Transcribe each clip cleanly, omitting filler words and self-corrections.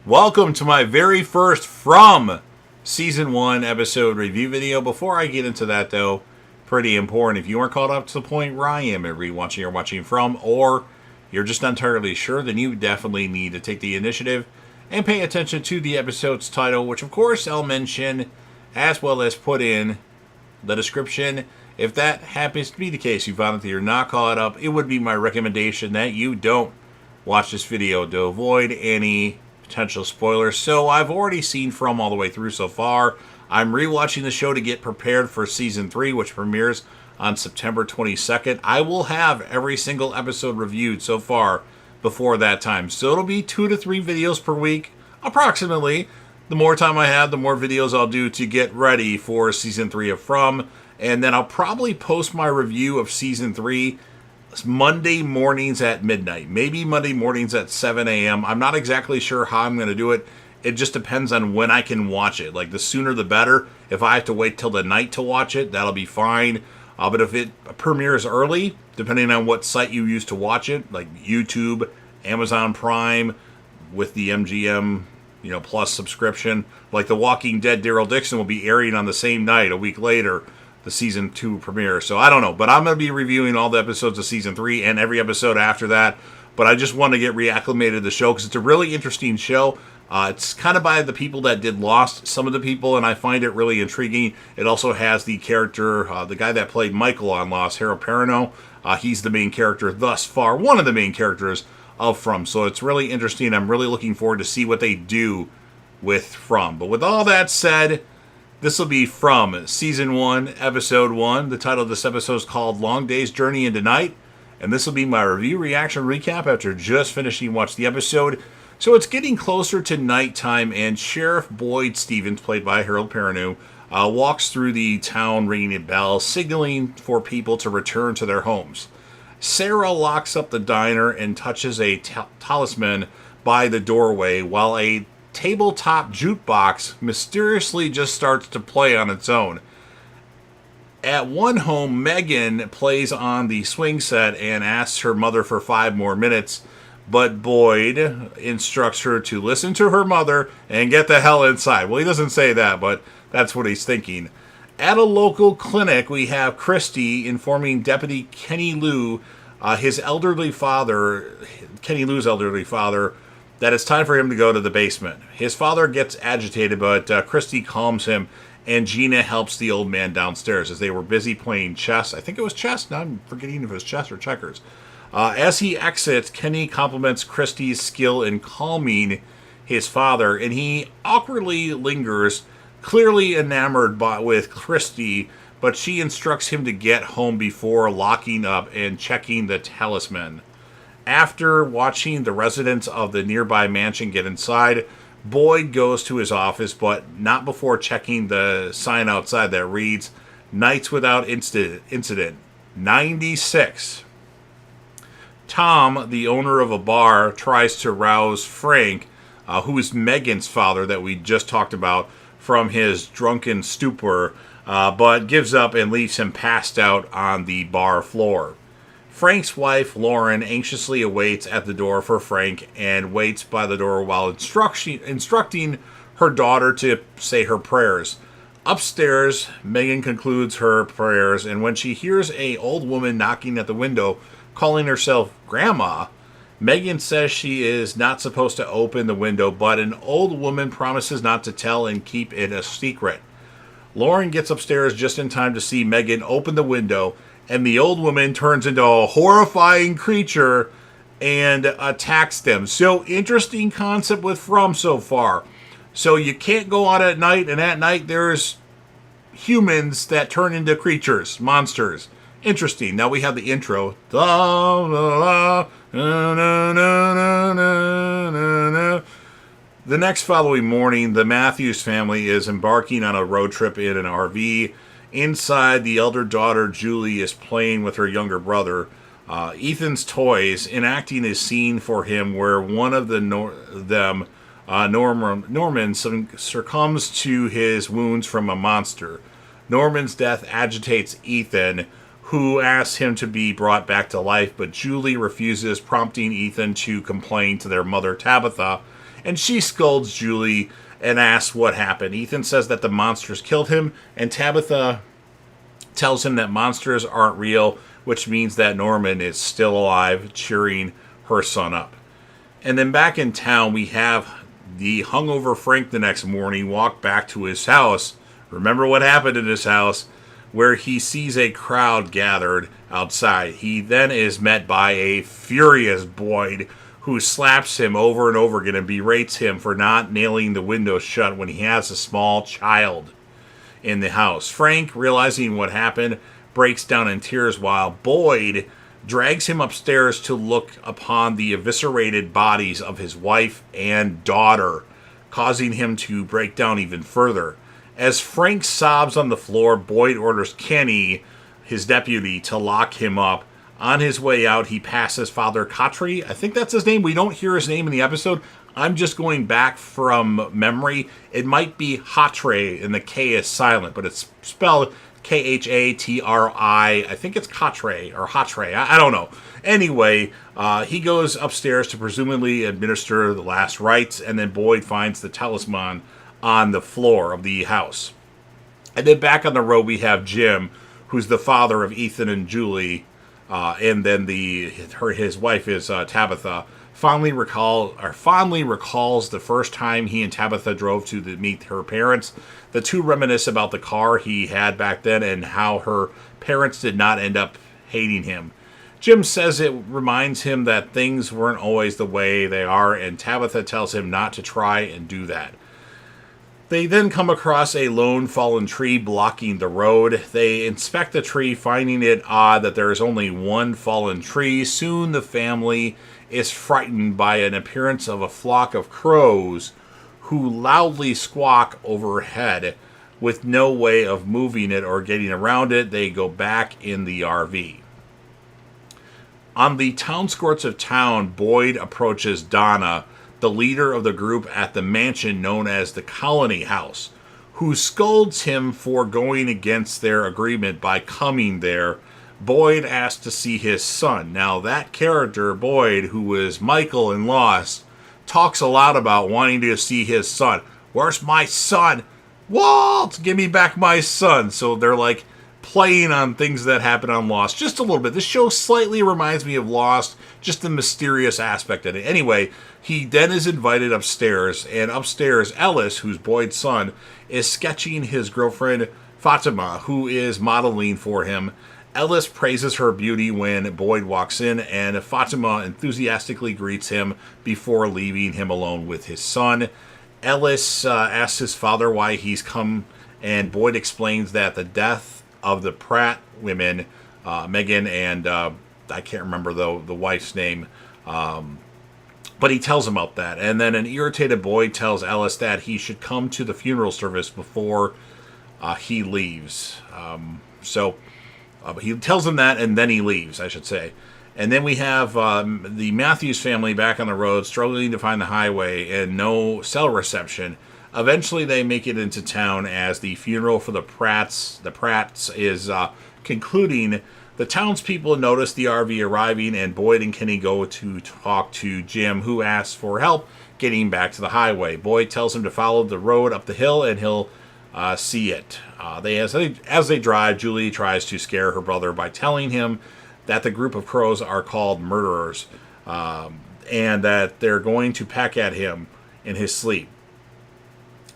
Welcome to my very first From Season 1 episode review video. Before I get into that, though, pretty important. If you aren't caught up to the point where I am at rewatching or watching From, or you're just not entirely sure, then you definitely need to take the initiative and pay attention to the episode's title, which, of course, I'll mention, as well as put in the description. If that happens to be the case, you found that you're not caught up, it would be my recommendation that you don't watch this video to avoid any potential spoilers. So I've already seen From all the way through so far. I'm rewatching the show to get prepared for season 3, which premieres on September 22nd. I will have every single episode reviewed so far before that time. So it'll be 2 to 3 videos per week, approximately. The more time I have, the more videos I'll do to get ready for season 3 of From. And then I'll probably post my review of season 3 Monday mornings at midnight. Maybe Monday mornings at 7 a.m. I'm not exactly sure how I'm going to do it. It just depends on when I can watch it. Like, the sooner the better. If I have to wait till the night to watch it, that'll be fine. But if it premieres early, depending on what site you use to watch it, like YouTube, Amazon Prime, with the MGM Plus subscription, like The Walking Dead Daryl Dixon will be airing on the same night a week later, the season 2 premiere. So I don't know, but I'm going to be reviewing all the episodes of season 3 and every episode after that. But I just want to get reacclimated to the show because it's a really interesting show. It's kind of by the people that did Lost, some of the people, and I find it really intriguing. It also has the character, the guy that played Michael on Lost, Harold Perrineau. He's the main character thus far, one of the main characters of From. So it's really interesting. I'm really looking forward to see what they do with From. But with all that said, this will be From Season 1, Episode 1. The title of this episode is called Long Day's Journey into Night. And this will be my review, reaction, recap after just finishing watching the episode. So it's getting closer to nighttime, and Sheriff Boyd Stevens, played by Harold Perrineau, walks through the town ringing bells, signaling for people to return to their homes. Sarah locks up the diner and touches a talisman by the doorway, while a tabletop jukebox mysteriously just starts to play on its own. At one home, Megan plays on the swing set and asks her mother for 5 more minutes, but Boyd instructs her to listen to her mother and get the hell inside. Well, he doesn't say that, but that's what he's thinking. At a local clinic, we have Christy informing Deputy Kenny Lou, Kenny Lou's elderly father, that it's time for him to go to the basement. His father gets agitated, but Christy calms him, and Gina helps the old man downstairs as they were busy playing chess. I think it was chess. Now I'm forgetting if it was chess or checkers. As he exits, Kenny compliments Christy's skill in calming his father, and he awkwardly lingers, clearly enamored with Christy, but she instructs him to get home before locking up and checking the talisman. After watching the residents of the nearby mansion get inside, Boyd goes to his office, but not before checking the sign outside that reads, Nights Without Incident, 96. Tom, the owner of a bar, tries to rouse Frank, who is Megan's father that we just talked about, from his drunken stupor, but gives up and leaves him passed out on the bar floor. Frank's wife, Lauren, anxiously awaits at the door for Frank and waits by the door while instructing her daughter to say her prayers. Upstairs, Megan concludes her prayers, and when she hears an old woman knocking at the window, calling herself Grandma, Megan says she is not supposed to open the window, but an old woman promises not to tell and keep it a secret. Lauren gets upstairs just in time to see Megan open the window, and the old woman turns into a horrifying creature and attacks them. So, interesting concept with From so far. So you can't go out at night, and at night there's humans that turn into creatures, monsters. Interesting. Now we have the intro. The next following morning, the Matthews family is embarking on a road trip in an RV. Inside, the elder daughter, Julie, is playing with her younger brother, Ethan's toys, enacting a scene for him where one of them, Norman, succumbs to his wounds from a monster. Norman's death agitates Ethan, who asks him to be brought back to life, but Julie refuses, prompting Ethan to complain to their mother, Tabitha, and she scolds Julie and asks what happened. Ethan says that the monsters killed him, and Tabitha tells him that monsters aren't real, which means that Norman is still alive, cheering her son up. And then back in town, we have the hungover Frank the next morning walk back to his house. Remember what happened in his house, where he sees a crowd gathered outside. He then is met by a furious Boyd who slaps him over and over again and berates him for not nailing the window shut when he has a small child in the house. Frank, realizing what happened, breaks down in tears while Boyd drags him upstairs to look upon the eviscerated bodies of his wife and daughter, causing him to break down even further. As Frank sobs on the floor, Boyd orders Kenny, his deputy, to lock him up. On his way out, he passes Father Khatri. I think that's his name. We don't hear his name in the episode. I'm just going back from memory. It might be Hatre, and the K is silent, but it's spelled Khatri. I think it's Katre or Hatre. I don't know. Anyway, he goes upstairs to presumably administer the last rites, and then Boyd finds the talisman on the floor of the house. And then back on the road, we have Jim, who's the father of Ethan and Julie, and then his wife is Tabitha. Fondly recalls the first time he and Tabitha drove to meet her parents. The two reminisce about the car he had back then and how her parents did not end up hating him. Jim says it reminds him that things weren't always the way they are, and Tabitha tells him not to try and do that. They then come across a lone fallen tree blocking the road. They inspect the tree, finding it odd that there is only one fallen tree. Soon the family is frightened by an appearance of a flock of crows who loudly squawk overhead. With no way of moving it or getting around it, they go back in the RV. On the town skirts of town, Boyd approaches Donna, the leader of the group at the mansion known as the Colony House, who scolds him for going against their agreement by coming there. Boyd asks to see his son. Now, that character, Boyd, who was Michael in Lost, talks a lot about wanting to see his son. Where's my son? Walt, give me back my son. So they're like playing on things that happen on Lost just a little bit. This show slightly reminds me of Lost, just the mysterious aspect of it. Anyway, he then is invited upstairs, and upstairs, Ellis, who's Boyd's son, is sketching his girlfriend Fatima, who is modeling for him. Ellis praises her beauty when Boyd walks in, and Fatima enthusiastically greets him before leaving him alone with his son. Ellis asks his father why he's come, and Boyd explains that the death of the Pratt women, Megan and I can't remember the wife's name, but he tells him about that. And then an irritated Boyd tells Ellis that he should come to the funeral service before he leaves. He tells him that, and then he leaves, I should say. And then we have the Matthews family back on the road, struggling to find the highway and no cell reception. Eventually, they make it into town as the funeral for the Pratts is concluding. The townspeople notice the RV arriving, and Boyd and Kenny go to talk to Jim, who asks for help getting back to the highway. Boyd tells him to follow the road up the hill, and he'll see it. As they drive, Julie tries to scare her brother by telling him that the group of crows are called murderers, and that they're going to peck at him in his sleep.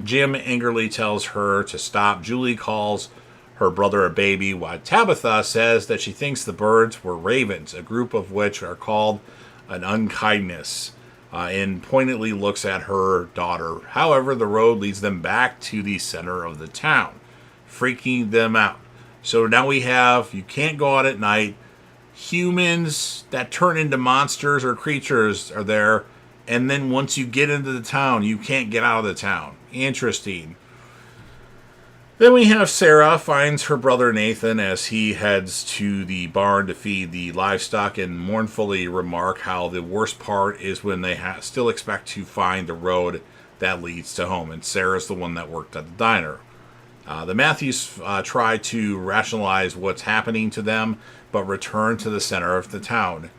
Jim angrily tells her to stop. Julie calls her brother a baby, while Tabitha says that she thinks the birds were ravens, a group of which are called an unkindness, and pointedly looks at her daughter. However, the road leads them back to the center of the town, freaking them out. So now we have, you can't go out at night. Humans that turn into monsters or creatures are there. And then once you get into the town, you can't get out of the town. Interesting. Then we have Sarah finds her brother Nathan as he heads to the barn to feed the livestock and mournfully remark how the worst part is when they still expect to find the road that leads to home. And Sarah's the one that worked at the diner. The Matthews try to rationalize what's happening to them, but return to the center of the town.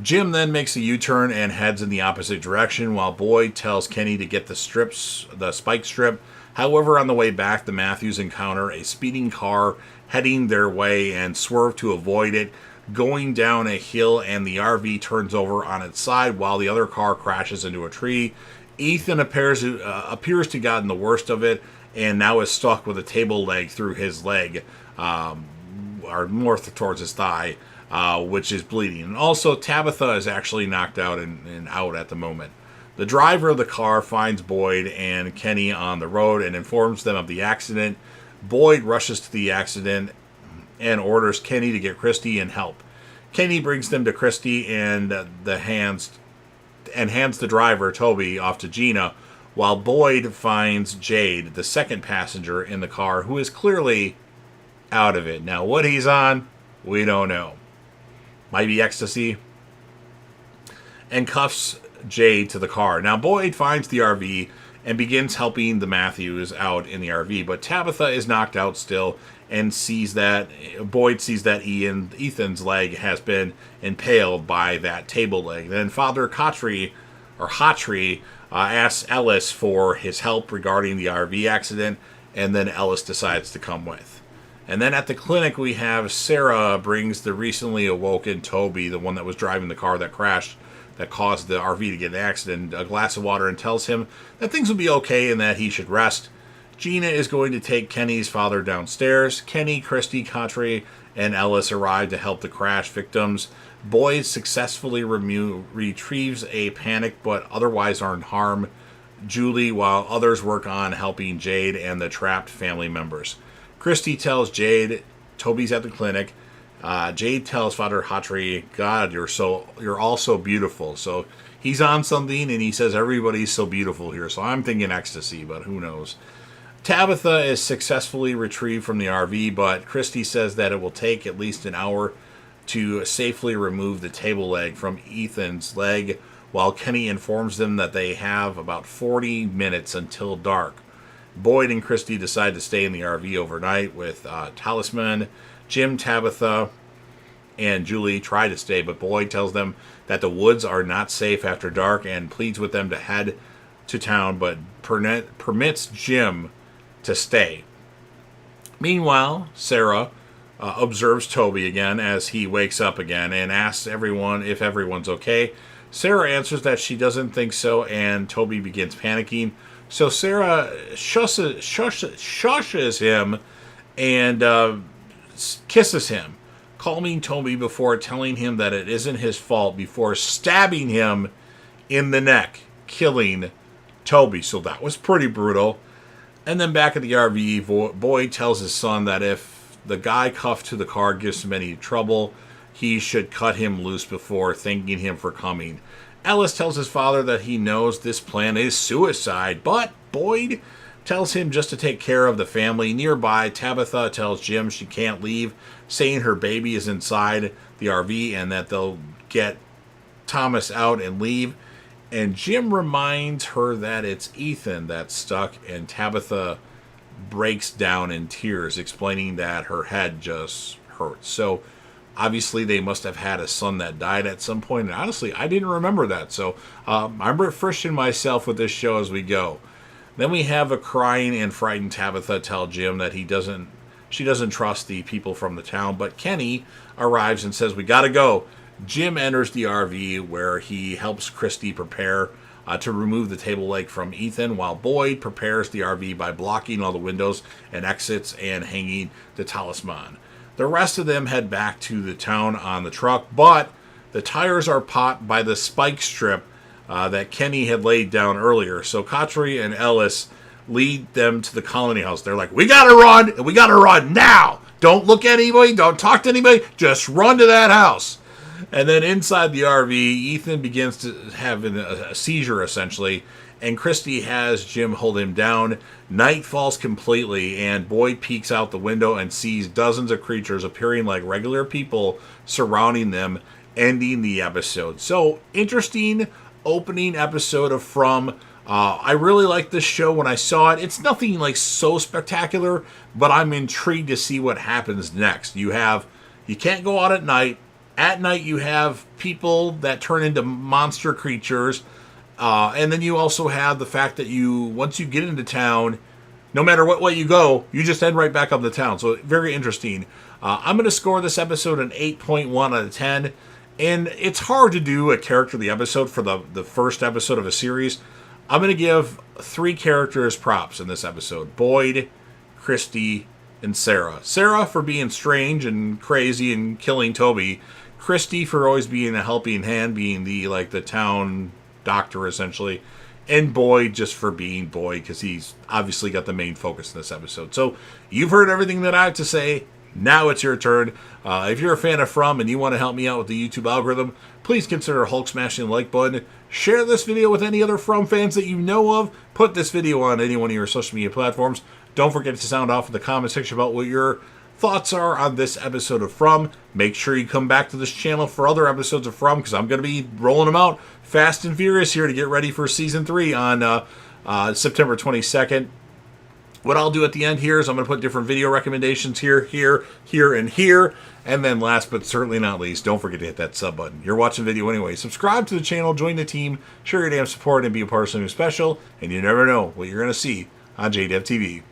Jim then makes a U-turn and heads in the opposite direction while Boyd tells Kenny to get the spike strip. However, on the way back, the Matthews encounter a speeding car heading their way and swerve to avoid it, going down a hill, and the RV turns over on its side while the other car crashes into a tree. Ethan appears to have gotten the worst of it and now is stuck with a table leg through his leg, or more towards his thigh, which is bleeding. And also, Tabitha is actually knocked out and out at the moment. The driver of the car finds Boyd and Kenny on the road and informs them of the accident. Boyd rushes to the accident and orders Kenny to get Christy and help. Kenny brings them to Christy and hands the driver, Toby, off to Gina, while Boyd finds Jade, the second passenger in the car, who is clearly out of it. Now, what he's on, we don't know. Might be ecstasy. And cuffs Jade to the car. Now, Boyd finds the RV and begins helping the Matthews out in the RV, but Tabitha is knocked out still and Boyd sees that Ethan's leg has been impaled by that table leg. Then Father Hawtrey asks Ellis for his help regarding the RV accident, and then Ellis decides to come with. And then at the clinic, we have Sarah brings the recently awoken Toby, the one that was driving the car that crashed, that caused the RV to get an accident, a glass of water, and tells him that things will be okay and that he should rest. Gina is going to take Kenny's father downstairs. Kenny, Christy, Hawtrey, and Ellis arrive to help the crash victims. Boyd successfully retrieves a panic but otherwise aren't harmed Julie, while others work on helping Jade and the trapped family members. Christy tells Jade Toby's at the clinic. Jade tells Father Hawtrey, God, you're all so beautiful. So he's on something, and he says everybody's so beautiful here. So I'm thinking ecstasy, but who knows. Tabitha is successfully retrieved from the RV, but Christy says that it will take at least an hour to safely remove the table leg from Ethan's leg, while Kenny informs them that they have about 40 minutes until dark. Boyd and Christy decide to stay in the RV overnight with Talisman. Jim, Tabitha, and Julie try to stay, but Boyd tells them that the woods are not safe after dark and pleads with them to head to town, but permits Jim to stay. Meanwhile, Sarah observes Toby again as he wakes up again and asks everyone if everyone's okay. Sarah answers that she doesn't think so, and Toby begins panicking. So Sarah shushes him and kisses him, calming Toby before telling him that it isn't his fault, before stabbing him in the neck, killing Toby. So that was pretty brutal. And then back at the RV, Boyd tells his son that if the guy cuffed to the car gives him any trouble, he should cut him loose before thanking him for coming. Ellis tells his father that he knows this plan is suicide, but Boyd tells him just to take care of the family. Nearby, Tabitha tells Jim she can't leave, saying her baby is inside the RV and that they'll get Thomas out and leave. And Jim reminds her that it's Ethan that's stuck, and Tabitha breaks down in tears, explaining that her head just hurts. So obviously they must have had a son that died at some point, and honestly, I didn't remember that. So I'm refreshing myself with this show as we go. Then we have a crying and frightened Tabitha tell Jim that she doesn't trust the people from the town, but Kenny arrives and says, we gotta go. Jim enters the RV where he helps Christy prepare to remove the table leg from Ethan, while Boyd prepares the RV by blocking all the windows and exits and hanging the talisman. The rest of them head back to the town on the truck, but the tires are popped by the spike strip that Kenny had laid down earlier. So Hawtrey and Ellis lead them to the colony house. They're like, we gotta run, and we gotta run now. Don't look at anybody, don't talk to anybody, just run to that house. And then inside the RV, Ethan begins to have a seizure, essentially, and Christy has Jim hold him down. Night falls completely, and Boyd peeks out the window and sees dozens of creatures appearing like regular people surrounding them, ending the episode. So, interesting opening episode of From. I really liked this show when I saw it. It's nothing like so spectacular, but I'm intrigued to see what happens next. You can't go out at night At night, you have people that turn into monster creatures. And then you also have the fact that once you get into town, no matter what way you go, you just head right back up to town. So very interesting. I'm going to score this episode an 8.1 out of 10. And it's hard to do a character of the episode for the first episode of a series. I'm going to give 3 characters props in this episode. Boyd, Christy, and Sarah. Sarah for being strange and crazy and killing Toby. Christy for always being a helping hand, being the town doctor essentially. And Boyd just for being Boyd, because he's obviously got the main focus in this episode. So you've heard everything that I have to say. Now it's your turn. If you're a fan of From and you want to help me out with the YouTube algorithm, please consider Hulk smashing the like button. Share this video with any other From fans that you know of. Put this video on any one of your social media platforms. Don't forget to sound off in the comment section about what your thoughts are on this episode of From. Make sure you come back to this channel for other episodes of From, because I'm going to be rolling them out fast and furious here to get ready for Season 3 on September 22nd. What I'll do at the end here is I'm going to put different video recommendations here, and here. And then last but certainly not least, don't forget to hit that sub button. You're watching the video anyway. Subscribe to the channel, join the team, share your damn support, and be a part of something special. And you never know what you're going to see on JDEV TV.